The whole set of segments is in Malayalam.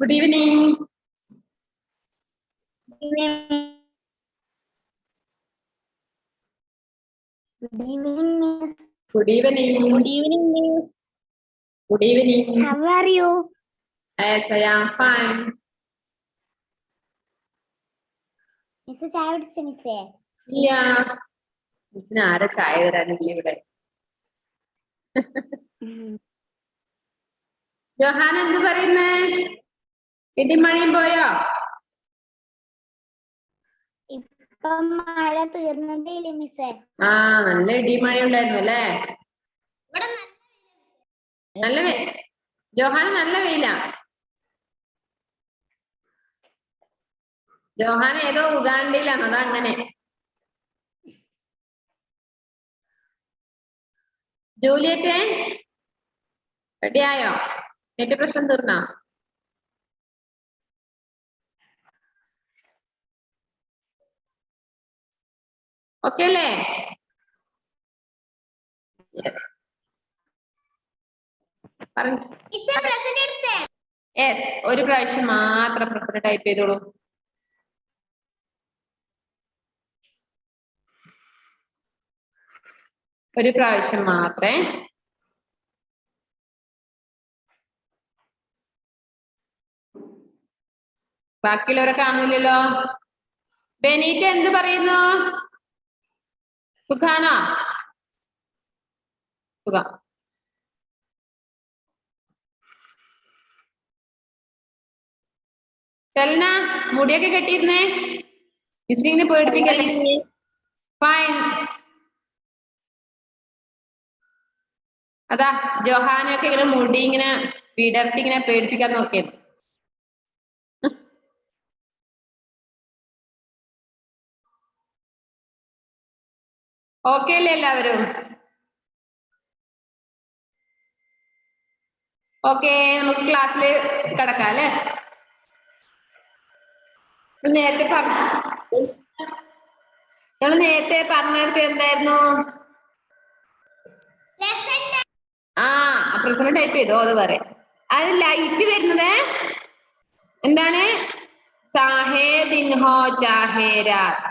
Good evening. Good evening, Miss. Good evening. Good evening, Miss. Good evening. How are you? Yes, I am fine. Miss ചായ കുടിച്ച മിസ്സേ? Yeah. മിസ്സിന് ആരാ ചായ തരാനില്ല ഇവിടെ? ജോഹാൻ എന്ത് പറയുന്നേ? ഇടിമണിയും പോയോ? ഇപ്പം മഴ തീർന്നതേയില്ലേ മിസ്സേ? ആ, നല്ല ഇടിമഴ ഉണ്ടായിരുന്നു അല്ലേ? നല്ല ജോഹാൻ നല്ല വെയിലാ. ജോഹാൻ ഏതോ ഉഗാണ്ടയിലാണ്, അതാ അങ്ങനെ. ജൂലിയറ്റ് റെഡിയായോ? നെറ്റ് പ്രശ്നം തീർന്നോ? ഓക്കെ അല്ലേ? യെസ്, ഒരു പ്രാവശ്യം മാത്രം പ്രസന്റ് ടൈപ്പ് ചെയ്തോളൂ. ഒരു പ്രാവശ്യം മാത്രമേ. ബാക്കിയുള്ളവരെ കാണുന്നില്ലല്ലോ. ബെനീറ്റ എന്ത് പറയുന്നു? സുഖാണോ? സുഖം. ചെലന മുടിയൊക്കെ കെട്ടിയിരുന്നേ, മിസ്സിനെ പേടിപ്പിക്കല്ലേ? ഫൈൻ. അതാ ജോഹാനൊക്കെ ഇങ്ങനെ മുടി ഇങ്ങനെ വിടർത്തി ഇങ്ങനെ പേടിപ്പിക്കാൻ നോക്കിയത്. ഓക്കെ അല്ലേ എല്ലാവരും? ഓക്കെ, നമുക്ക് ക്ലാസ്സിൽ കിടക്കാം അല്ലേ? നേരത്തെ പറഞ്ഞത് എന്തായിരുന്നു? പ്രസന്റ് ടൈപ്പ് ചെയ്തോ, അത് പറയാം. അത് ലൈറ്റ് വരുന്നത് എന്താണ്? ചാഹേ ദിൻ ഹോ ചാഹേ രാത്.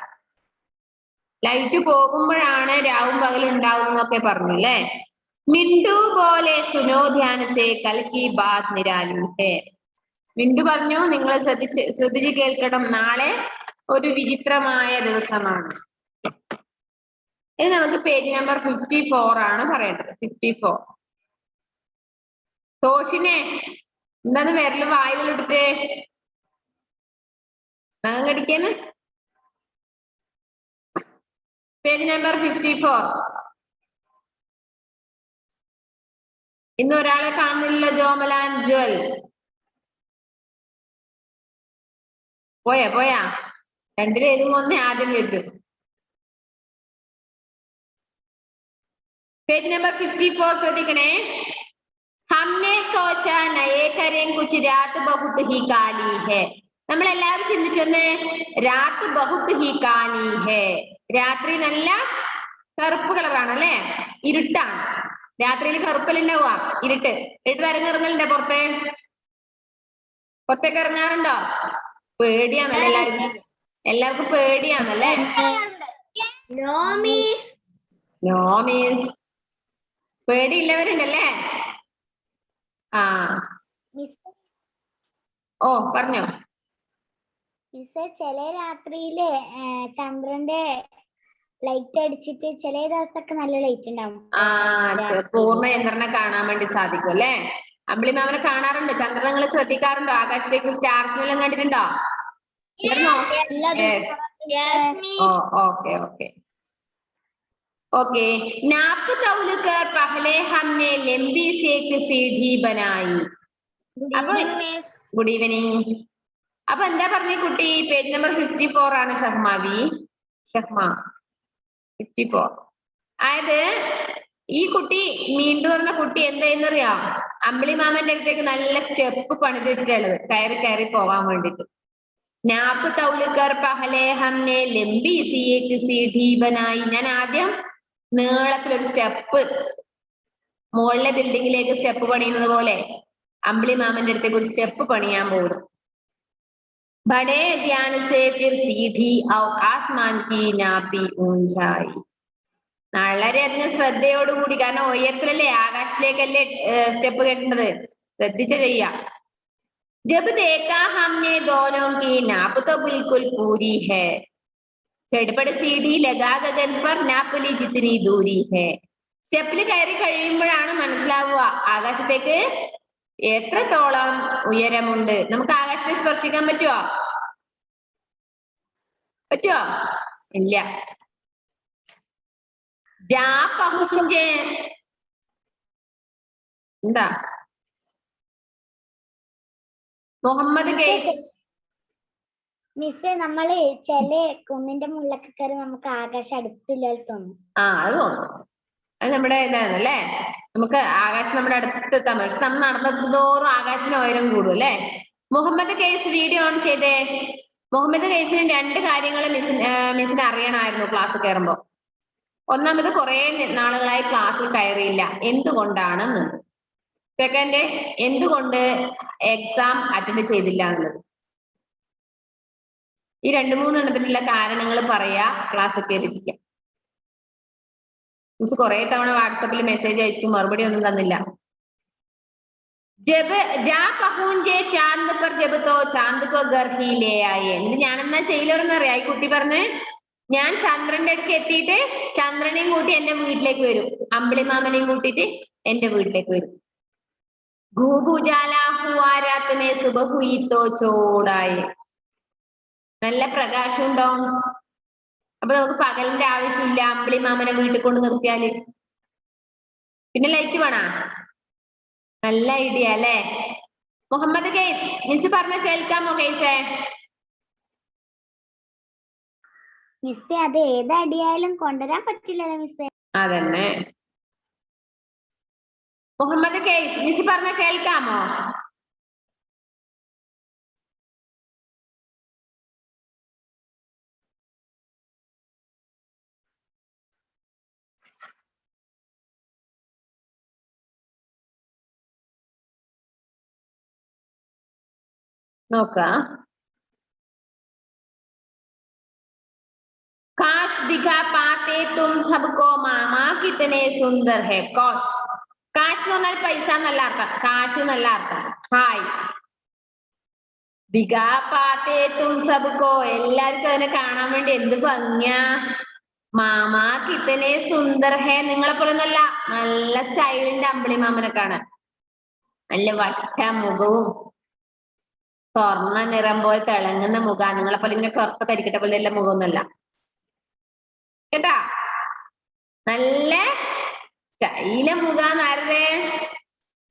ലൈറ്റ് പോകുമ്പോഴാണ് രാവും പകലും ഉണ്ടാവുന്നൊക്കെ പറഞ്ഞു അല്ലേ? മിണ്ടു പോലെ സുനോ ധ്യാനസേ കൽക്കി ബാത് നിരാലി ഹേ. മിണ്ടു പറഞ്ഞു, നിങ്ങൾ ശ്രദ്ധിച്ച് കേൾക്കണം, നാളെ ഒരു വിചിത്രമായ ദിവസമാണ്. ഇനി നമുക്ക് പേജ് നമ്പർ 54 ആണ് പറയേണ്ടത്. 54. തോഷിനെ എന്താണ് വിരല് വായിലിട്ടേ നഖം കടിക്കാന്? Page number 54. ഇന്ന് ഒരാളെ കാണുന്നില്ല. ജോമലാൻ ജ്വൽ പോയാ? രണ്ടിലേതും ഒന്നേ ആദ്യം വരും. പേജ് നമ്പർ 54 ശ്രദ്ധിക്കണേ. ഹംനെ സോച്ച നയേ കരേം കുച്ച് രാത് ബഹുത് ഹി കാലി ഹേ. നമ്മളെല്ലാവരും ചിന്തിച്ചൊന്ന്, രാത് ബഹുത് ഹി കാലി ഹേ. രാത്രി നല്ല കറുപ്പ് കളറാണ് അല്ലെ? ഇരുട്ടാണ്. രാത്രിയിൽ കറുപ്പലുണ്ടാവുക, ഇരുട്ട്. ഇറങ്ങലുണ്ടോ പുറത്തേക്ക് ഇറങ്ങാറുണ്ടോ? പേടിയാണല്ലേ എല്ലാവർക്കും പേടിയാണല്ലേ? No means പേടിയില്ലവരുണ്ടല്ലേ? ഓ പറഞ്ഞോ. മിസ്സേ, ചില രാത്രിയില് ചന്ദ്രന്റെ ലൈറ്റ് അടിച്ചിട്ട് ചില ദിവസമൊക്കെ നല്ല ലൈറ്റ് ഉണ്ടാവും. പൂർണ്ണ ചന്ദ്രനെ കാണാൻ വേണ്ടി സാധിക്കും അല്ലേ? അമ്പിളിമാമനെ കാണാറുണ്ടോ? ചന്ദ്രൻ നിങ്ങൾ ശ്രദ്ധിക്കാറുണ്ടോ? ആകാശത്തേക്ക് സ്റ്റാർസിനെല്ലാം കണ്ടിട്ടുണ്ടോ? ओके, नाप तौल कर पहले हमने लंबी से एक सीढ़ी बनाई. Good evening. അപ്പൊ എന്താ പറഞ്ഞ കുട്ടി? പേജ് നമ്പർ 54 ആണ് ഷഹ്മ 54. അതായത് ഈ കുട്ടി മീണ്ടു പറഞ്ഞ കുട്ടി എന്തായെന്നറിയാം? അമ്പിളി മാമന്റെ അടുത്തേക്ക് നല്ല സ്റ്റെപ്പ് പണിത് വെച്ചിട്ടുള്ളത്, കയറി പോകാൻ വേണ്ടിട്ട്. നാപ്പ് തൗലിക്കർ പഹലെ ഹംനെ ലംബി സി ഏക് സീഢി ബനായി. ഞാൻ ആദ്യം നീളത്തിലൊരു സ്റ്റെപ്പ്, മുകളിലെ ബിൽഡിങ്ങിലേക്ക് സ്റ്റെപ്പ് പണിയുന്നത് പോലെ അമ്പിളി മാമന്റെ അടുത്തേക്ക് ഒരു സ്റ്റെപ്പ് പണിയാൻ പോകുന്നു. Bade Dhyan say fir സീധി our Aasman കി നാപി ഊഞ്ചായി. വളരെയധികം ശ്രദ്ധയോടുകൂടി, കാരണം ഉയരത്തിലല്ലേ, ആകാശത്തിലേക്കല്ലേ സ്റ്റെപ്പ് കെട്ടേണ്ടത്, ശ്രദ്ധിച്ച് ചെയ്യാം. ജബ് ദേഖാ ഹംനെ ദോനോ കി നാപ് തോ ബിൽകുൽ പൂരി ഹൈ, ചട്പട് സീഡി ലഗാ ഗഗൻ പർ നാപ് ലി ജിത്നി ദൂരി ഹൈ. സ്റ്റെപ്പിൽ കയറി കഴിയുമ്പോഴാണ് മനസ്സിലാവുക ആകാശത്തേക്ക് എത്രത്തോളം ഉയരമുണ്ട്. നമുക്ക് ആകാശത്തെ സ്പർശിക്കാൻ പറ്റുമോ? പറ്റുമോ? ഇല്ല. ജാ പഹുഞ്ചേ എന്താ മുഹമ്മദ് ഗെയ്സ് മിസ്സേ, നമ്മള് ചില കുന്നിന്റെ മുകളിലൊക്കെ കയറി നമുക്ക് ആകാശം അടുത്തില്ല തോന്നും. അത് തോന്നും. അത് നമ്മുടെ ഇതാണല്ലേ, നമുക്ക് ആകാശം നമ്മുടെ അടുത്തെത്താൻ പറ്റും. പക്ഷെ നമ്മൾ നടന്നതോറും ആകാശത്തിന് ഉയരം കൂടും അല്ലെ. മുഹമ്മദ് ഗെയ്സ് വീഡിയോ ഓൺ ചെയ്തേ. മുഹമ്മദ് ഗെയ്സിന് 2 കാര്യങ്ങൾ മിസ്സിന് അറിയണമായിരുന്നു ക്ലാസ് കയറുമ്പോ. ഒന്നാമത്, കുറെ നാളുകളായി ക്ലാസ്സിൽ കയറിയില്ല, എന്തുകൊണ്ടാണെന്ന്. സെക്കൻഡ്, എന്തുകൊണ്ട് എക്സാം അറ്റൻഡ് ചെയ്തില്ല എന്നുള്ളത്. ഈ 2-3 എണ്ണത്തിനുള്ള കാരണങ്ങൾ പറയാ, ക്ലാസ് കയറിപ്പിക്കാം. മിസ് കുറെ തവണ വാട്സപ്പിൽ മെസ്സേജ് അയച്ചു, മറുപടി ഒന്നും തന്നില്ല. ജബ് ജാ പഹൂഞ്ചേ ചാന്ദ് പർ ജബ് തോ ചാന്ദ് കോ ഘർ ഹി ലേ ആയേ. എന്നിട്ട് ഞാൻ എന്നാ ചെയ്യലെന്നറിയാ ഈ കുട്ടി പറഞ്ഞ്, ഞാൻ ചന്ദ്രന്റെ അടുക്ക് എത്തിയിട്ട് ചന്ദ്രനെയും കൂട്ടി എന്റെ വീട്ടിലേക്ക് വരും, അമ്പിളി മാമനെയും കൂട്ടിയിട്ട് എന്റെ വീട്ടിലേക്ക് വരും. ഖൂബ് ഉജാല ഹുവാ രാത് മേ സുബഹ് ഹുയി തോ ചോടായേ. നല്ല പ്രകാശം ഉണ്ടാവും, അപ്പൊ നമുക്ക് പകലിന്റെ ആവശ്യമില്ല അമ്പിളി മാമനെ വീട്ടിൽ കൊണ്ട് നിർത്തിയാല്. പിന്നെ ലൈറ്റ് വേണ. നല്ല ഐഡിയ അല്ലെ മുഹമ്മദ് ഗെയ്സ്? മിസ് പറഞ്ഞ കേൾക്കാമോ ഗെയ്സേ? മിസ്സേ, അത് ഏത് അടിയായാലും കൊണ്ടുവരാൻ പറ്റില്ലല്ലോ മിസ്സേ. അതന്നെ. മുഹമ്മദ് ഗെയ്സ്, മിസ് പറഞ്ഞ കേൾക്കാമോ? നോക്കാം. കാശ് ദിഖാ പാത്തെ തും സബ്കോ മാമാ കിതനെ സുന്ദർ ഹെ. കോഷ്, കാശ് എന്ന് പറഞ്ഞാൽ പൈസ എന്നല്ല അർത്ഥം, കാശ് എന്നല്ല അർത്ഥം. ഹായ്. ദിഖാ പാത്തെ തും സബ്കോ, എല്ലാവർക്കും അതിനെ കാണാൻ വേണ്ടി എന്ത് ഭംഗിയാ. മാമാ കിതനെ സുന്ദർ ഹെ, നിങ്ങളെ പോലെ ഒന്നല്ല, നല്ല സ്റ്റൈലിന്റെ അമ്പിളി മാമനെ കാണാൻ. നല്ല വട്ട മുഖവും സ്വർണ്ണ നിറം പോലെ തിളങ്ങുന്ന മുഖം. നിങ്ങളെ പോലെ ഇങ്ങനെ കറുത്ത കരിക്കട്ട പോലെ എല്ലാ മുഖമൊന്നുമല്ല കേട്ടാ. നല്ല സ്റ്റൈല മുഖാന്നാരേ?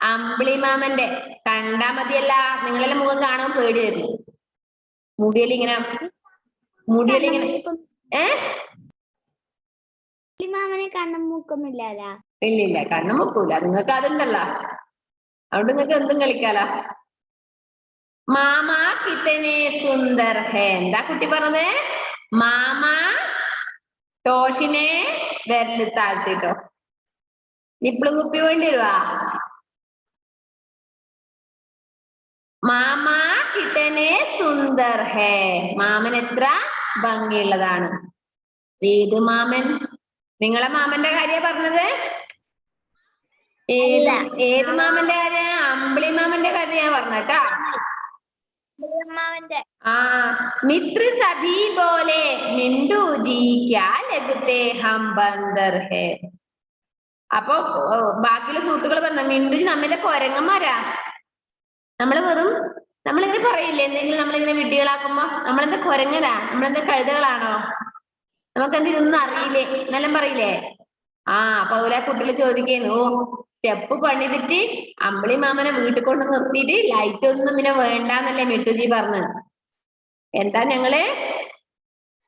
അമ്പിളി മാമന്റെ. കണ്ടാ മതിയല്ല, നിങ്ങളെല്ലാം മുഖം കാണാൻ പേടി വരുന്നു. മുടിയലിങ്ങനെ മാമനെ കണ്ണും മൂക്കൊന്നുമില്ല. ഇല്ല, കണ്ണും മൂക്കൂല. നിങ്ങൾക്ക് അതുണ്ടല്ലോ, അതുകൊണ്ട് നിങ്ങൾക്ക് എന്തും കളിക്കാലോ. മാമാ കിതനെ സുന്ദർ ഹേ. എന്താ കുട്ടി പറഞ്ഞത്? മാമാ ടോഷിനെ വിരല് താഴ്ത്തിട്ടോ. നിപ്പിളും കുപ്പി വേണ്ടി വരുവാ. മാമാ കിതനെ സുന്ദർ ഹേ, മാമൻ എത്ര ഭംഗിയുള്ളതാണ്. ഏത് മാമൻ? നിങ്ങളെ മാമന്റെ കാര്യ പറഞ്ഞത്? ഏത് മാമന്റെ കാര്യം? അമ്പിളി മാമന്റെ കഥ ഞാൻ പറഞ്ഞട്ടാ. മിത്ര സഭി ബോലെ മിന്ദു ജി ക്യാ ലഗ്തേ ഹം ബന്ദർ ഹേ. അപ്പൊ ബാക്കിയുള്ള സുഹൃത്തുക്കൾ പറഞ്ഞ, മിന്ദുജി നമ്മന്റെ കൊരങ്ങന്മാരാ. നമ്മളിങ്ങനെ പറയില്ലേ എന്തെങ്കിലും, നമ്മളിങ്ങനെ വിഡ്ഢികളാക്കുമ്പോ നമ്മളെന്താ കൊരങ്ങനാ, നമ്മളെന്താ കഴുതകളാണോ, നമുക്കെന്ത് ഇതൊന്നും അറിയില്ലേ എന്നെല്ലാം പറയില്ലേ. അപ്പൊ അതുപോലെ കുട്ടികൾ ചോദിക്കുന്നു, സ്റ്റെപ്പ് പണിതിട്ട് അമ്പിളി മാമനെ വീട്ടിൽ കൊണ്ട് നിർത്തിയിട്ട് ലൈറ്റ് ഒന്നും പിന്നെ വേണ്ടാന്നല്ലേ മിട്ടുജി പറഞ്ഞു. എന്താ ഞങ്ങള്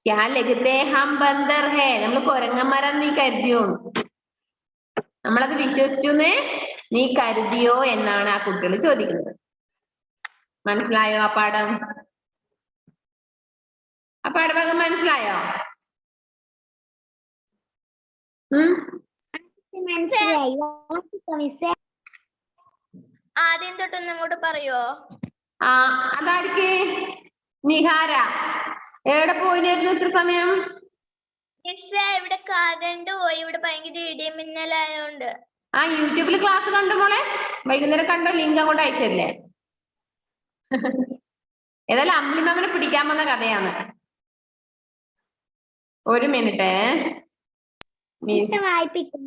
ക്യാ ലഗ്തേ ഹം ബന്ദർ ഹേ, നമ്മള് കൊരങ്ങന്മാരാന്ന് നീ കരുതിയോ? നമ്മളത് വിശ്വസിച്ചുന്ന് നീ കരുതിയോ എന്നാണ് ആ കുട്ടികൾ ചോദിക്കുന്നത്. മനസ്സിലായോ ആ പാഠം? ആ പാഠഭാഗം മനസ്സിലായോ? മനസ്സിലായി. ആദ്യം തൊട്ടൊന്നും അങ്ങോട്ട് പറയോ? ആ അതാർക്ക് നിഹാര എവിടെ പോയിരുന്നു ഇത്ര സമയം? ഇവിടെ കറണ്ട് പോയി. ഇവിടെ ഭയങ്കര ഇടിമിന്നലായോണ്ട്. ആ യൂട്യൂബിൽ ക്ലാസ് കണ്ടു മോളെ? വൈകുന്നേരം കണ്ടോ? ലിങ്ക് അങ്ങോട്ട് അയച്ചല്ലേ? ഏതായാലും അമ്പിളിമാമനെ പിടിക്കാൻ വന്ന കഥയാണ്. ഒരു മിനിറ്റ് വായിപ്പിക്കാം.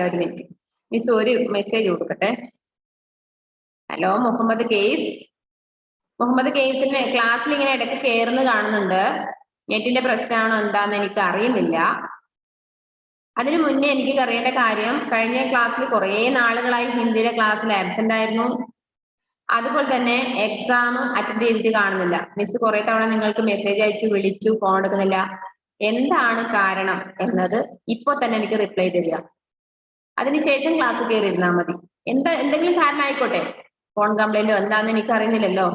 ഒരു മിനിറ്റ് മിസ് ഒരു മെസ്സേജ് കൊടുക്കട്ടെ. ഹലോ മുഹമ്മദ് കേസ്. മുഹമ്മദ് കേസിന് ക്ലാസ്സിൽ ഇങ്ങനെ ഇടയ്ക്ക് കയറുന്ന കാണുന്നുണ്ട്. നെറ്റിന്റെ പ്രശ്നമാണോ എന്താന്ന് എനിക്ക് അറിയുന്നില്ല. അതിനു മുന്നേ എനിക്ക് അറിയേണ്ട കാര്യം, കഴിഞ്ഞ ക്ലാസ്സിൽ കുറെ നാളുകളായി ഹിന്ദിയുടെ ക്ലാസ്സിൽ ആബ്സെന്റ് ആയിരുന്നു. അതുപോലെ തന്നെ എക്സാം അറ്റൻഡ് ചെയ്തിട്ട് കാണുന്നില്ല. മിസ് കുറെ തവണ നിങ്ങൾക്ക് മെസ്സേജ് അയച്ചു, വിളിച്ചു, ഫോൺ എടുക്കുന്നില്ല. എന്താണ് കാരണം എന്നത് ഇപ്പൊ തന്നെ എനിക്ക് റിപ്ലൈ തരിക. അതിനുശേഷം ക്ലാസ് കയറിയിരുന്നാൽ മതി. എന്തെങ്കിലും കാരണം ആയിക്കോട്ടെ, ഫോൺ കംപ്ലൈന്റോ എന്താണെന്ന് എനിക്ക് അറിയുന്നില്ലല്ലോ.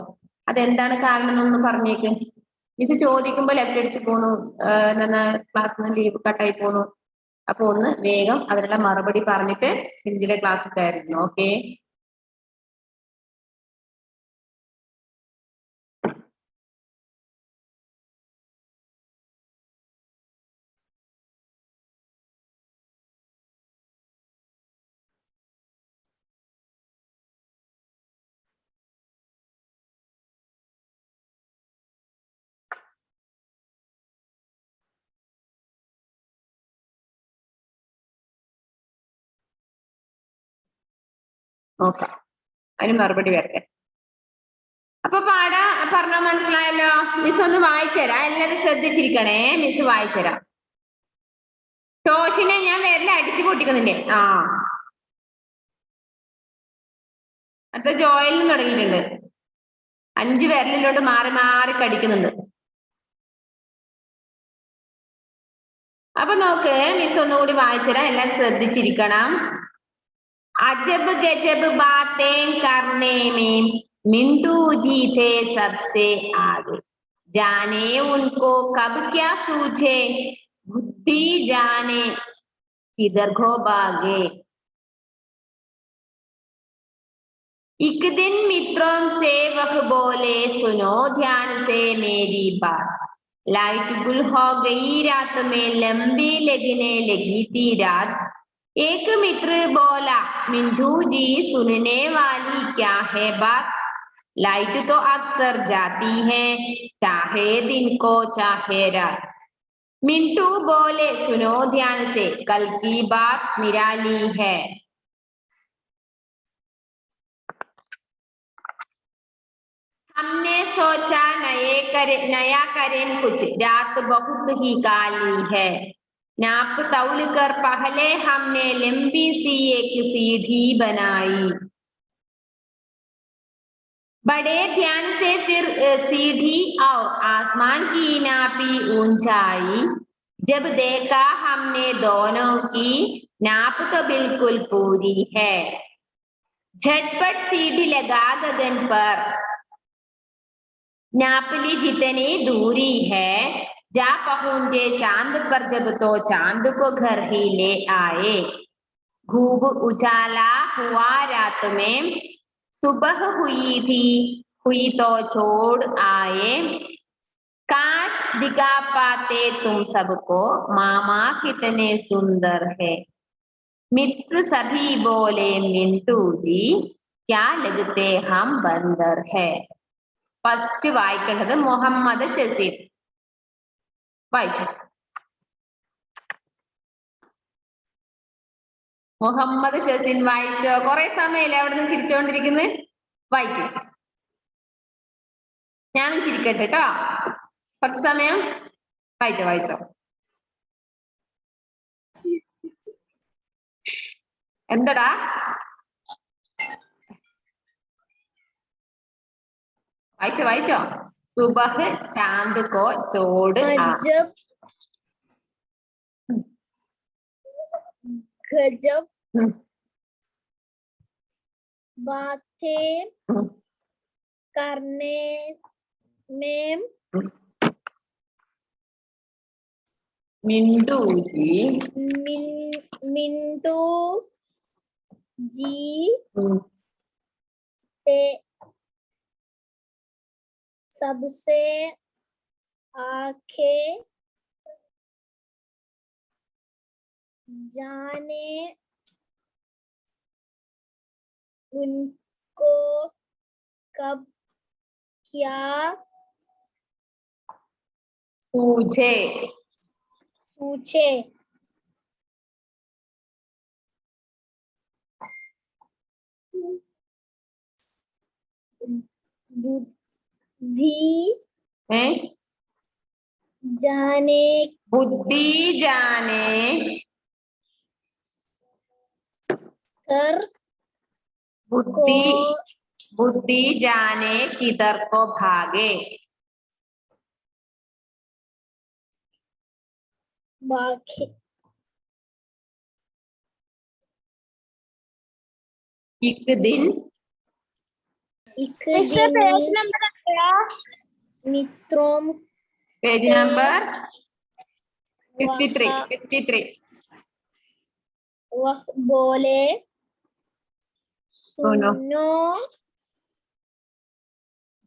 അതെന്താണ് കാരണം എന്നൊന്ന് പറഞ്ഞേക്ക്. മിസ് ചോദിക്കുമ്പോൾ ലെഫ്റ്റ് അടിച്ചു പോന്നു, ക്ലാസ്സിൽ നിന്ന് ലീവ് കട്ടായി പോന്നു. അപ്പൊ ഒന്ന് വേഗം അതിനുള്ള മറുപടി പറഞ്ഞിട്ട് ഹിന്ദിയിലെ ക്ലാസ് കയറിയിരുന്നു. ഓക്കെ. നോക്കാം, അതിന് മറുപടി വരട്ടെ. അപ്പൊ പറഞ്ഞോ, മനസ്സിലായല്ലോ? മിസ് ഒന്ന് വായിച്ചുതരാം, എല്ലാവരും ശ്രദ്ധിച്ചിരിക്കണേ. മിസ് വായിച്ചുതരാം. ടോഷിനെ ഞാൻ വിരൽ അടിച്ചു പൊട്ടിക്കുന്നുണ്ട്. അടുത്ത ജോയലിനും തുടങ്ങിയിട്ടുണ്ട്. 5 വിരലിലോട്ട് മാറി മാറി കടിക്കുന്നുണ്ട്. അപ്പൊ നോക്ക്, മിസ് ഒന്നുകൂടി വായിച്ചുതരാം, എല്ലാവരും ശ്രദ്ധിച്ചിരിക്കണം. अजब गजब बातें करने में मिंटू जी थे सबसे आगे, जाने उनको कब क्या सूझे, बुद्धि जाने किधर को भागे। एक दिन मित्रों से वह बोले, सुनो ध्यान से मेरी बात, लाइट गुल हो गई रात में, लंबी लगने लगी थी रात। एक मित्र बोला, मिंटू जी सुनने वाली क्या है बात, लाइट तो अक्सर जाती है, चाहे दिन को चाहे रात। मिंटू बोले, सुनो ध्यान से, कल की बात निराली है। हमने सोचा नया करें कुछ, रात बहुत ही काली है, नाप तौल कर पहले हमने लंबी सी एक सीढ़ी बनाई, बड़े ध्यान से फिर सीढ़ी और आसमान की नापी ऊंचाई, जब देखा हमने दोनों की नाप तो बिल्कुल पूरी है, झटपट सीढ़ी लगा गगन पर, नाप ली जितनी दूरी है, जा पहुंचे चांद पर जब तो चांद को घर ही ले आए, खूब उजाला हुआ रात में, सुबह हुई तो छोड़ आए, काश दिखा पाते तुम सबको, मामा कितने सुंदर है। मित्र सभी बोले, मिंटू जी क्या लगते हम बंदर है। ഫസ്റ്റ് വായിക്കേണ്ടത് മുഹമ്മദ് ഷസീൻ. വായിച്ചു. മുഹമ്മദ് ഷസീൻ വായിച്ചോ? കുറെ സമയല്ലേ അവിടെ നിന്ന് ചിരിച്ചോണ്ടിരിക്കുന്നത്? വായിക്കും. ഞാനും ചിരിക്കട്ടെ കേട്ടോ, കുറച്ച് സമയം. വായിച്ചോ. എന്തടാ? വായിച്ചോ. സുബഹ് ചാന്ദ് കോ ചോട് गजब बातें करने में मिंटू जी जी हम्म, से सबसे आंखें जाने उनको कब क्या सूझे पूछे। बुद्धि हैं? जाने बुद्धि जाने कर को बुद्धि जाने किधर को भागे। बाखे एक दिन एक दिन मित्रों पेज से नंबर 53 वह 53 वह बोले सुनो सुनो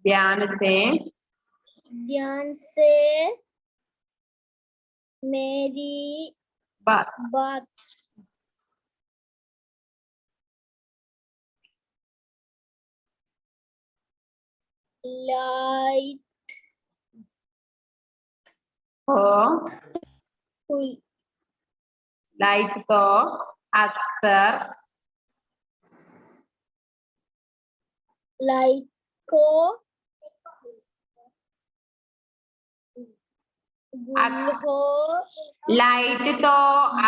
ध्यान से मेरी बात। बात। लाइट तो अक्सर लाइट को गुल हो लाइट तो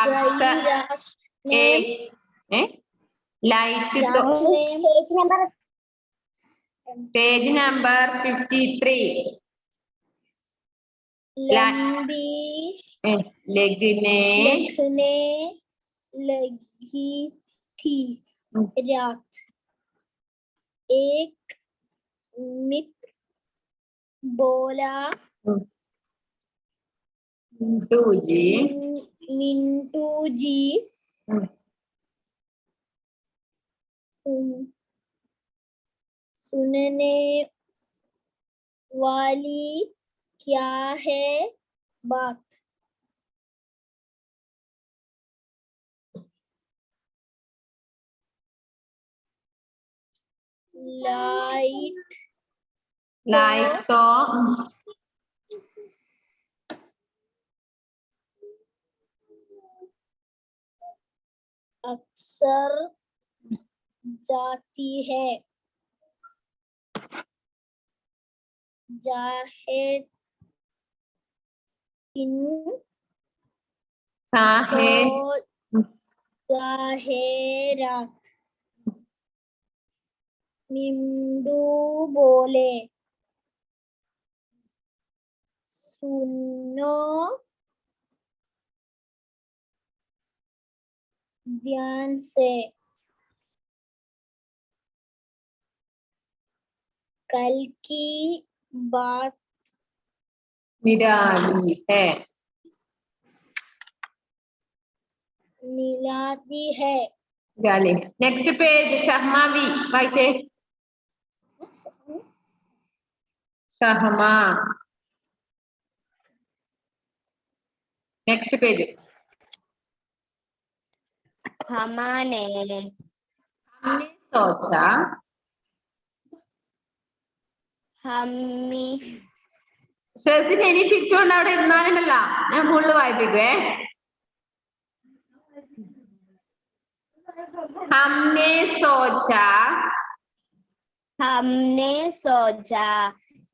अक्सर गई रात में लाइट तो पेज नंबर 53 लंबी लगने लगी थी रात। एक मित्र बोला मिंटू जी सुनने वाली क्या है बात। लाइट तो अक्सर जाती है जाहिर जाहिरात। निम्बू बोले सुनो ध्यान से कल की बात निराली है मिलाती है। गाली नेक्स्ट पेज शहमा भी वाइचे शहमा नेक्स्ट पेज हमने सोचा हम्मी ഷെസിന് ഇനി ചിരിച്ചോണ്ട് അവിടെ ഇരുന്നാലുണ്ടല്ല ഞാൻ ഫുള്ള് വായിപ്പിക്കുവേ हमने सोचा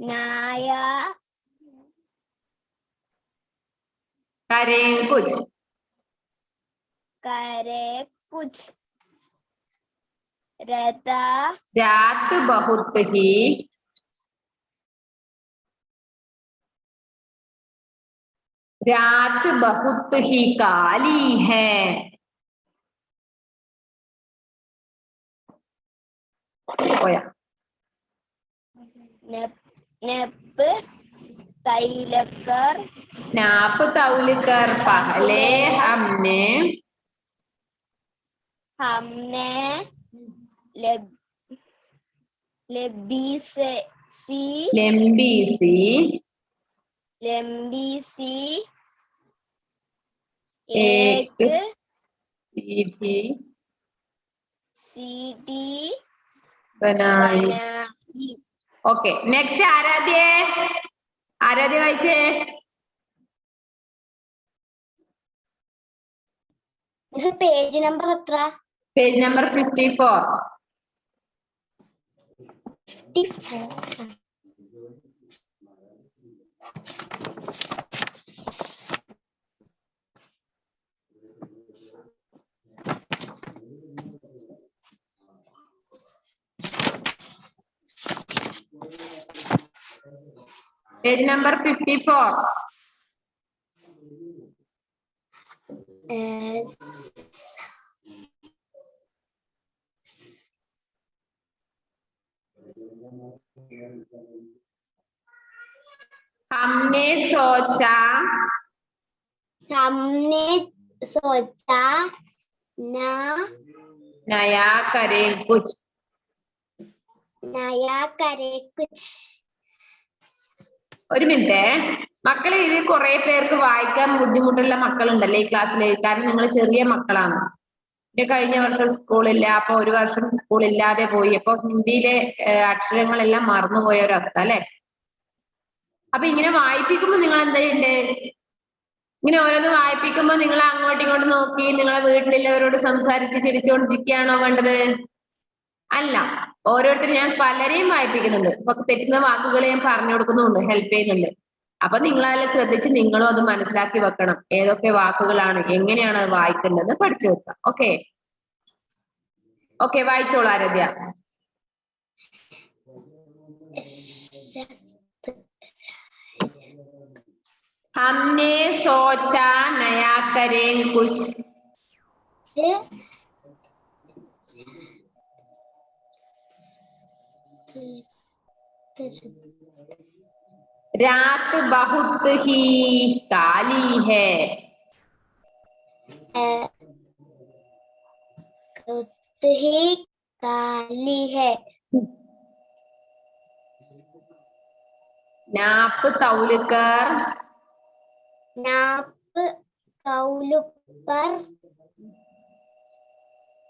नाया करें कुछ करे कुछ रहता रात बहुत ही काली है नेप तैलकर नाप तौल कर पहले हमने हमने लंबी सी एक सीढ़ी बनाई. बनाई. ഓക്കെ, നെക്സ്റ്റ് ആരാധ്യ വായിച്ചേ. മിസ് പേജ് നമ്പർ എത്ര? Page number 54. Page number 54. हमने सोचा नया करें कुछ. ഒരു മിനിറ്റ് മക്കളെ, ഇതിൽ കുറെ പേർക്ക് വായിക്കാൻ ബുദ്ധിമുട്ടുള്ള മക്കളുണ്ടല്ലേ ഈ ക്ലാസ്സിൽ. കാരണം നിങ്ങൾ ചെറിയ മക്കളാണ്. കഴിഞ്ഞ വർഷം സ്കൂളില്ല, അപ്പൊ ഒരു വർഷം സ്കൂൾ ഇല്ലാതെ പോയി. അപ്പൊ ഹിന്ദിയിലെ അക്ഷരങ്ങളെല്ലാം മറന്നുപോയ ഒരവസ്ഥ അല്ലെ. അപ്പൊ ഇങ്ങനെ വായിപ്പിക്കുമ്പോ നിങ്ങൾ എന്താ ചെയ്യണ്ടേ? ഇങ്ങനെ ഓരോന്ന് വായിപ്പിക്കുമ്പോ നിങ്ങൾ അങ്ങോട്ടും ഇങ്ങോട്ടും നോക്കി നിങ്ങളെ വീട്ടിലുള്ളവരോട് സംസാരിച്ച് ചിരിച്ചുകൊണ്ടിരിക്കുകയാണോ വേണ്ടത്? അല്ല. ഓരോരുത്തരും ഞാൻ പലരെയും വായിപ്പിക്കുന്നുണ്ട്. അപ്പൊ തെറ്റുന്ന വാക്കുകൾ ഞാൻ പറഞ്ഞു കൊടുക്കുന്നുണ്ട്, ഹെൽപ്പ് ചെയ്യുന്നുണ്ട്. അപ്പൊ നിങ്ങളതെല്ലാം ശ്രദ്ധിച്ച് നിങ്ങളും അത് മനസ്സിലാക്കി വെക്കണം. ഏതൊക്കെ വാക്കുകളാണ്, എങ്ങനെയാണ് അത് വായിക്കേണ്ടത് പഠിച്ചു വെക്കുക. ഓക്കെ ഓക്കെ, വായിച്ചോളൂ ആരാധ്യ. हमने सोचा नया करें कुछ. रात बहुत ही काली है. नाप तौल कर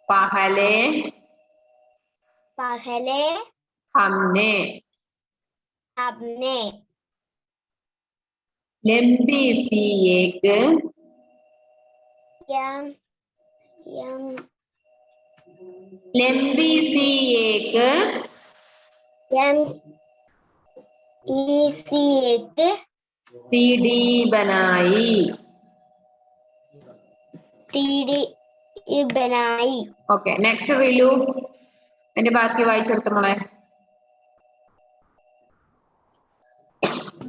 पहले हमने लंबी सी एक सीढ़ी बनाई. Okay, next Rilu. എന്റെ ബാക്കി വായിച്ചെടുത്ത മോളെ.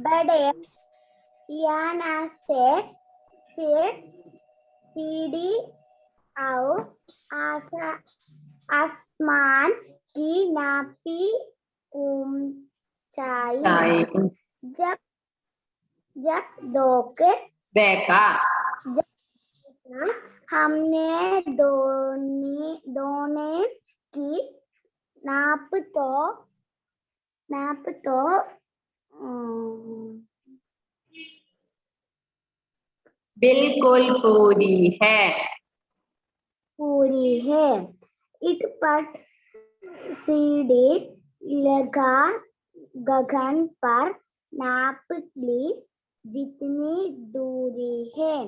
बड़े याना से फिर सीढ़ी आओ आसमान की नापी ऊंचाई. जब देखा हमने दोनों की नाप तो बिल्कुल पूरी है. इट पर सीढ़ी लगा गगन पर नाप ली जितनी दूरी है.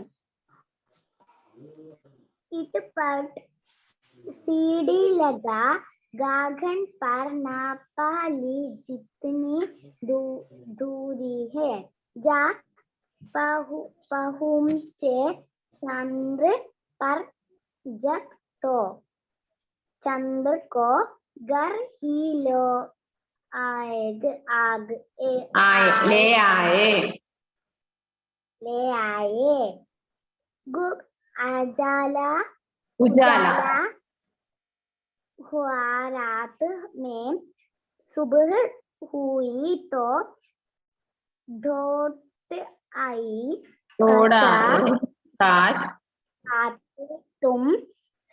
इट पर सीढ़ी लगा गगन पर नापा ली जितनी दूरी है. जा पहुंचे चंद्र पर जब तो चंद्र को घर ही ले आए. उजाला हुआ. रात में सुबह हुई तो थोड़ा काश तुम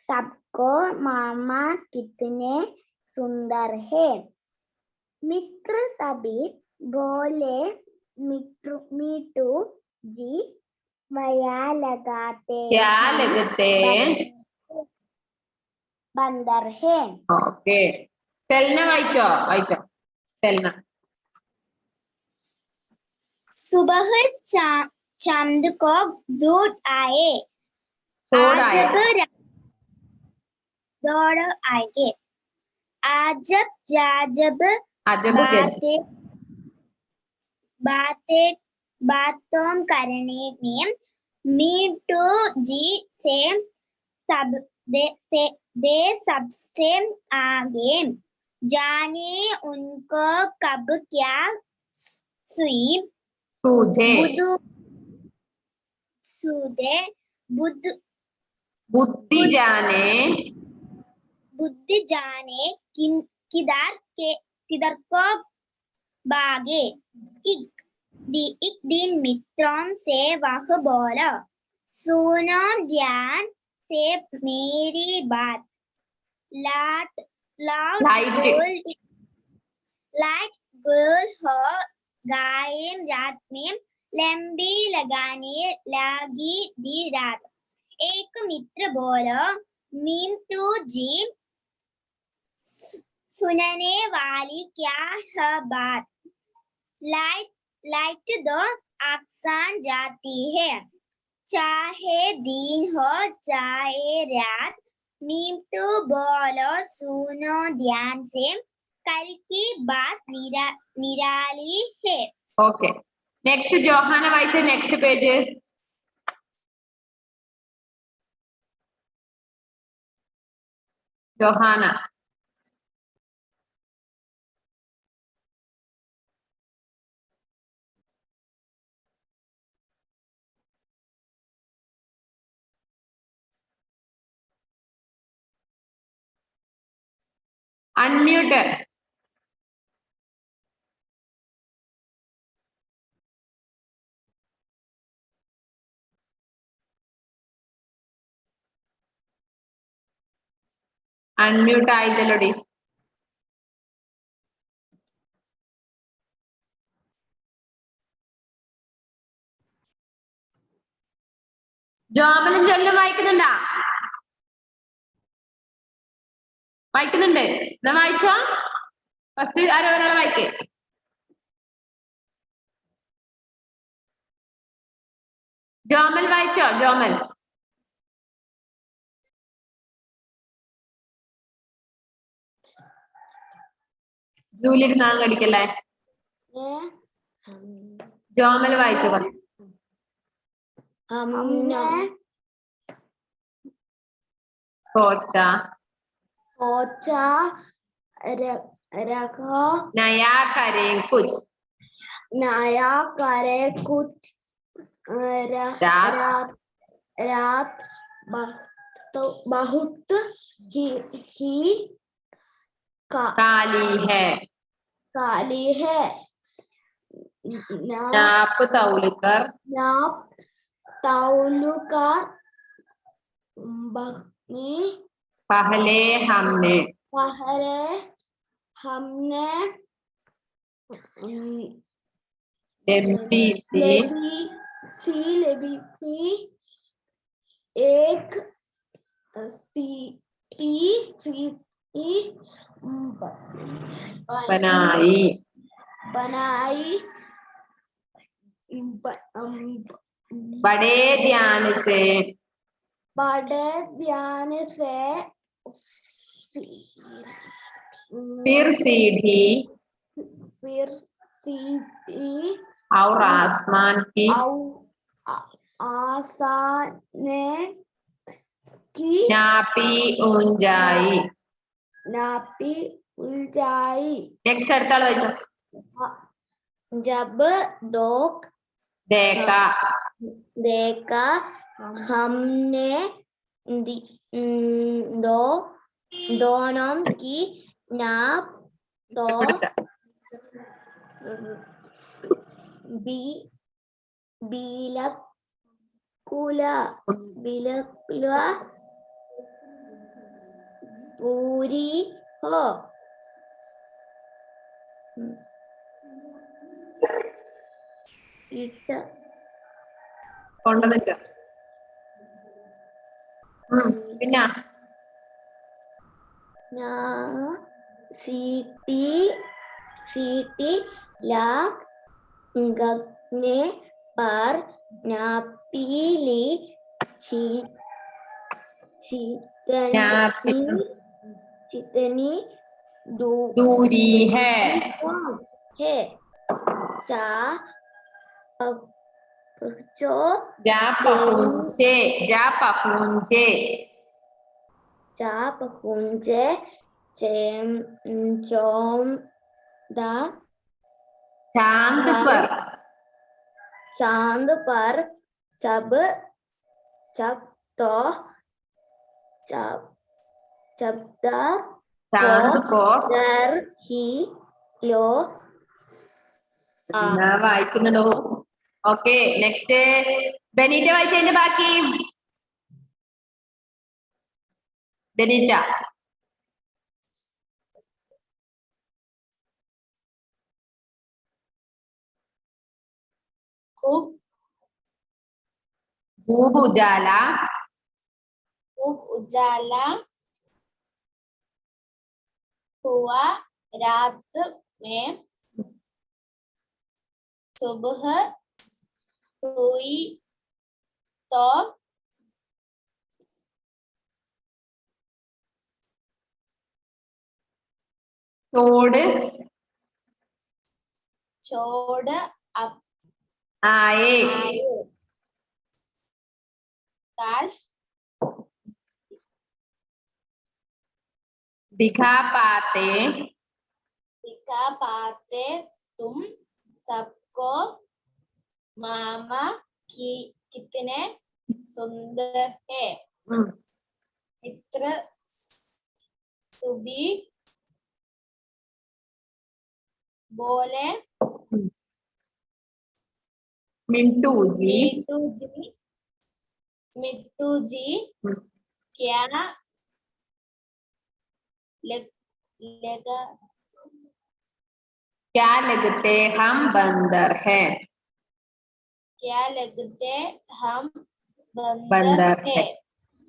सबको देखो मामा कितने सुंदर है। मित्र सभी बोले मीठू जी वया लगाते क्या हैं, लगते? बंदर है। ഓക്കെ. സെൽന വായിച്ചോ സെൽന. सुबह चांद को दूध आए, ചോടായ दौड़ आएंगे। आजब राजब അജബ് ഗജ് बातों करने में मीठू जी से दे सबसे आगे। जाने उनको कब क्या सुई സൂझे सूदे ബുദ്ധി ജാനെ बुद्धि जाने किधर को भागे। एक दिन मित्रों से वह बोला, सुनो ध्यान से मेरी बात। लाइट गुल हो गायम रात में लंबी लगाने लगी दी रात। एक मित्र बोला, मीठू जी सुनने वाली क्या है बात। लाइट दो आसान जाती है, चाहे दिन हो चाहे रात। मीठू बोलो सुनो ध्यान से, कल की बात निराली है। ഓക്കെ. നെക്സ്റ്റ് ജോഹാന വായിച്ച next page. Johana. Unmute. Unmute ആയില്ലല്ലോടി. ജോമലും ജൊല്ലും വായിക്കുന്നുണ്ടാ? വായിക്കുന്നുണ്ട്. എന്നാ വായിച്ചോ. ഫസ്റ്റ് ആരോ ഒരാളെ വായിക്കേ. ജോമൽ വായിച്ചോ? ജോമൽ. ജൂലിരുന്നാ കടിക്കല്ലേ. ജോമൽ വായിച്ചോ ഫസ്റ്റ്. हमने सोचा रखा नया करें कुछ रात बहुत ही काली है नाप तौल कर पहले हमने लंबी सी एक बनाई बड़े ध्यान से फिर सीढ़ी और आसमान की नापी ऊंचाई नेक्स्ट അടുത്ത ആള് വായിച്ചോ. जब देखा हमने दोनों की नाप तो पूरी हो। കൊണ്ടുവന്നിട്ട് പിന്നെ सीटी लगने पर नापीली चितनी दूरी है जा पहुंचे चांद पर जब चांद को घर ही लो വായിക്കുന്നുണ്ടോ? ഓക്കെ, നെക്സ്റ്റ് ബെനീറ്റ വായിച്ചതിന്റെ ബാക്കി. ബെനീറ്റ. खूब उजाला हुआ रात में, सुबह हुई तो छोड़ आए। काश दिखा पाते तुम सबको मामा कितने सुंदर है। चित्र सुबी बोले मिंटू जी क्या लगते हम बंदर हैं।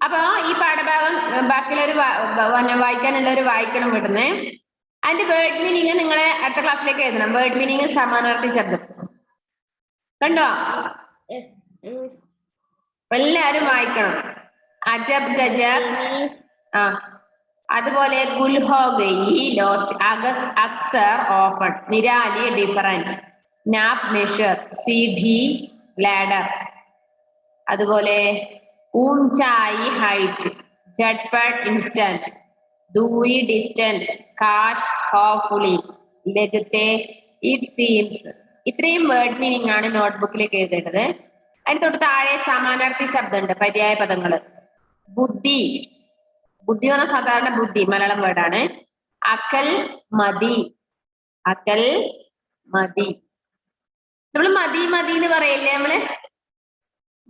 അപ്പൊ ഈ പാഠഭാഗം ബാക്കിയുള്ളൊരു വായിക്കാനുള്ളവർ വായിക്കണം വിടുന്നേ. അതിന്റെ വേർഡ് മീനിങ് നിങ്ങളെ അടുത്ത ക്ലാസ്സിലേക്ക് എഴുതണം. വേർഡ് മീനിങ് സമാനാർത്ഥി ശബ്ദം കണ്ടോ? എല്ലാരും വായിക്കണം. അജബ് ഗജബ്, അതുപോലെ ഗുൽ ഹോ ഗയി, ലോസ്റ്റ്, അക്സർ, ഓഫൺ, നിരാലി, ഡിഫറൻറ്റ്, നാപ്പ്, മെഷർ, സീഡി, ലാഡർ, അതുപോലെ ഊഞ്ചായി, ഹൈറ്റ്, झटपट, ഇൻസ്റ്റന്റ്, ദൂരി, ഡിസ്റ്റൻസ്, കാശ്, ഹോപ്പ്ഫുള്ളി, ലഗത്തെ, ഇറ്റ് സീംസ്. ഇത്രയും വേർഡ് മീനിങ് ആണ് നോട്ട്ബുക്കിലേക്ക് എഴുതേണ്ടത്. അതിന് തൊട്ട് താഴെ സമാനാർത്ഥി ശബ്ദമുണ്ട്, പര്യായ പദങ്ങള്. ബുദ്ധി പറഞ്ഞ സാധാരണ ബുദ്ധി മലയാളം വേർഡാണ്. അക്കൽ, മതി. നമ്മള് മതി എന്ന് പറയില്ലേ? നമ്മള്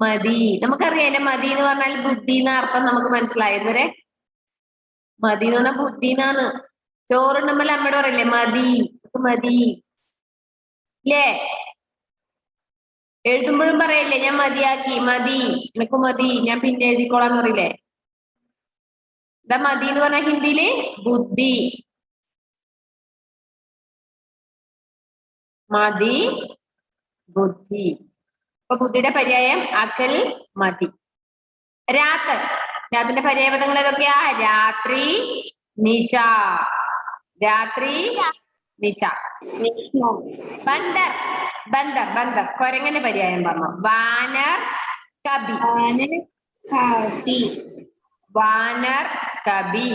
മതി, നമുക്കറിയാം എന്റെ മതി എന്ന് പറഞ്ഞാൽ ബുദ്ധി എന്ന അർത്ഥം നമുക്ക് മനസ്സിലായി ഇതുവരെ. മതി എന്ന് പറഞ്ഞാൽ ബുദ്ധി എന്നാണ്. ചോറുണ്ടുമ്പോൾ അമ്മയോട് പറയില്ലേ മതി ഇല്ലേ? എഴുതുമ്പോഴും പറയില്ലേ ഞാൻ മതിയാക്കി, മതി, എനിക്ക് മതി, ഞാൻ പിന്നെ എഴുതിക്കോളാന്ന് പറയില്ലേ? എന്താ മതി എന്ന് പറഞ്ഞാൽ ഹിന്ദിയില്? ബുദ്ധി. മതി, ബുദ്ധി. അപ്പൊ ബുദ്ധിയുടെ പര്യായം അകൽ, മതി. രാത്തിന്റെ പര്യായ പദങ്ങൾ ഏതൊക്കെയാ? രാത്രി, നിശ. ബന്ദർ കൊരങ്ങനെ പര്യായം പറഞ്ഞു. വാനർ, കബി.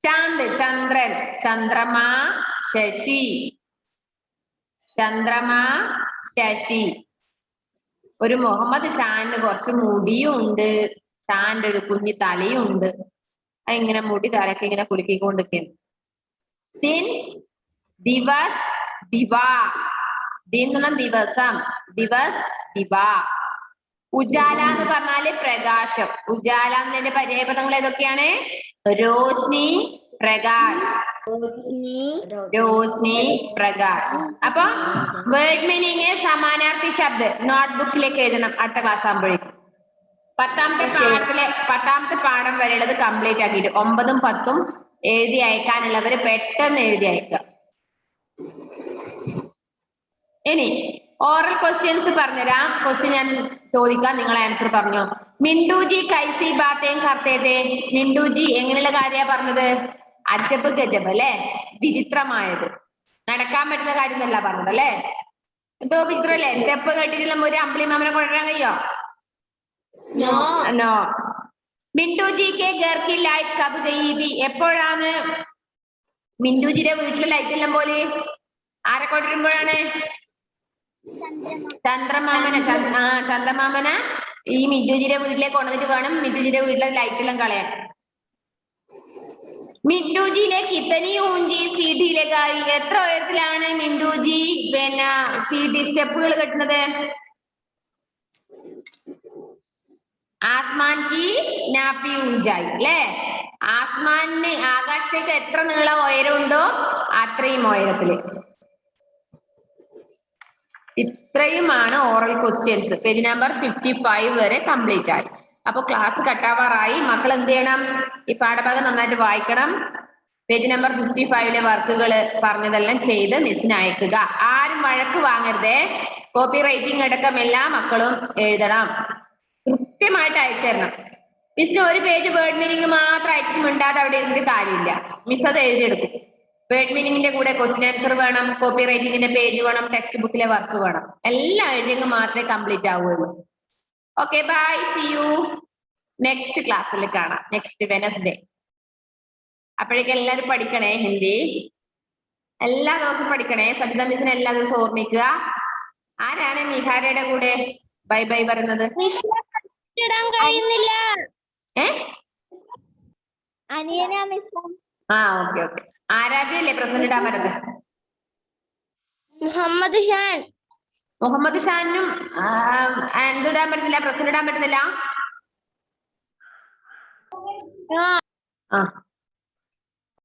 ചാന്ദ്, ചന്ദ്രൻ. ചന്ദ്രമാ, ശശി. ഒരു മുഹമ്മദ് ഷാന് കുറച്ച് മുടിയും ഉണ്ട്, ഷാന്റെ ഒരു കുഞ്ഞു തലയും ഉണ്ട്. അതിങ്ങനെ മുടി തലക്ക് ഇങ്ങനെ കുലുക്കിക്കൊണ്ടിരിക്കുന്നു. ദിൻ, ദിവസ്, ദിവാ. ദിൻ എന്ന് പറഞ്ഞാൽ ദിവസം, ദിവസ്, ദിവാ. ഉജാല എന്ന് പറഞ്ഞാല് പ്രകാശം. ഉജാല എന്നതിന്റെ പര്യായപദങ്ങൾ ഏതൊക്കെയാണ്? രോഷ്നി, പ്രകാശ്. രോഷ്നി, പ്രകാശ്. അപ്പൊ വേർഡ് മീനിങ് സമാനാർത്ഥി ശബ്ദ് നോട്ട്ബുക്കിലേക്ക് എഴുതണം അടുത്ത ക്ലാസ് ആകുമ്പോഴേക്കും. പത്താമത്തെ പാഠം വരെയുള്ളത് കംപ്ലീറ്റ് ആക്കിയിട്ട് 9ഉം 10ഉം എഴുതി അയക്കാനുള്ളവര് പെട്ടെന്ന് എഴുതി അയക്കുക. ഇനി ഓറൽ ക്വസ്റ്റ്യൻസ് പറഞ്ഞുതരാം. ക്വസ്റ്റ്യൻ ഞാൻ ചോദിക്കാം, നിങ്ങൾ ആൻസർ പറഞ്ഞോ. മിണ്ടുജി കൈസി ബാത്തേം കർത്തേതേ. മിണ്ടുജി എങ്ങനെയുള്ള കാര്യമാണ് പറഞ്ഞത്? അജബ് ഗജബ് അല്ലെ, വിചിത്രമായത്, നടക്കാൻ പറ്റുന്ന കാര്യം എന്നല്ല പറഞ്ഞത് അല്ലെ. എന്തോ വിചിത്രല്ലേ? സ്റ്റെപ്പ് കേട്ടിട്ടില്ല ഒരു അമ്പിളി മാമനെ കൊണ്ടുവരാൻ കഴിയോ? നോ. മിണ്ടുജി കെ ഘർ കി ലൈറ്റ് കബ് ഗയി തി. എപ്പോഴാണ് മിണ്ടുജിയുടെ വീട്ടിലെ ലൈറ്റ് എല്ലാം പോലെ? ആരെ കൊണ്ടുവരുമ്പോഴാണ്? ചന്ദ്രമാമന ഈ മിണ്ടുജിയുടെ വീട്ടിലേക്ക് കൊണ്ടുവന്നിട്ട് വേണം മിണ്ടുജിയുടെ വീട്ടിലെ ലൈറ്റ് എല്ലാം കളയാൻ. മിണ്ടുജിനെ കിത്തനി ഊഞ്ചി സീഡിയിലേക്കായി. എത്ര ഉയരത്തിലാണ് മിണ്ടുജി പിന്നെ സീഡി സ്റ്റെപ്പുകൾ കെട്ടുന്നത്? ആസ്മാൻ കി നാപ്പി ഊഞ്ചായി അല്ലെ. ആസ്മാനിന് ആകാശത്തേക്ക് എത്ര നീളം ഉയരമുണ്ടോ അത്രയും ഉയരത്തില്. ഇത്രയുമാണ് ഓറൽ ക്വസ്റ്റ്യൻസ്. പേജ് നമ്പർ 55 വരെ കംപ്ലീറ്റ് ആയി. അപ്പൊ ക്ലാസ് കട്ടാവാറായി. മക്കൾ എന്ത് ചെയ്യണം? ഈ പാഠഭാഗം നന്നായിട്ട് വായിക്കണം. പേജ് നമ്പർ 55ലെ വർക്കുകൾ പറഞ്ഞതെല്ലാം ചെയ്ത് മിസ്സിന് അയക്കുക. ആരും വഴക്ക് വാങ്ങരുതേ. കോപ്പി റൈറ്റിംഗ് അടക്കം എല്ലാ മക്കളും എഴുതണം. കൃത്യമായിട്ട് അയച്ചു തരണം. മിസ്സിന് ഒരു പേജ് വേർഡ് മീനിങ് മാത്രം അയച്ചിട്ട് മിണ്ടാതെ അവിടെ ഇരുന്നിട്ട് കാര്യമില്ല. മിസ് അത് എഴുതിയെടുക്കും. വേർഡ് മീനിങ്ങിന്റെ കൂടെ ക്വസ്റ്റ്യൻ ആൻസർ വേണം, കോപ്പി റൈറ്റിംഗിന്റെ പേജ് വേണം, ടെക്സ്റ്റ് ബുക്കിലെ വർക്ക് വേണം. എല്ലാം എഴുതിയെങ്കിൽ മാത്രമേ കംപ്ലീറ്റ് ആവുകയുള്ളൂ. Okay, bye, see you. Next ക്ലാസ്സിൽ കാണാം, നെക്സ്റ്റ് വെനസ്ഡേ. അപ്പോഴേക്കും എല്ലാവരും പഠിക്കണേ. ഹിന്ദി എല്ലാ ദിവസവും പഠിക്കണേ. സബിത മിസ്സിനെ എല്ലാ ദിവസവും ഓർമ്മിക്കുക. ആരാണ് നിഹാരയുടെ കൂടെ ബൈ ബൈ പറയുന്നത്? ആ ഓക്കെ ഓക്കെ. ആരാധ്യല്ലേ പ്രസന്റ് ഇടാൻ പറ്റുന്നത്? മുഹമ്മദ് ഷാനും എന്തിടാൻ പറ്റുന്നില്ല? പ്രസന്റ് ഇടാൻ പറ്റുന്നില്ല. ആ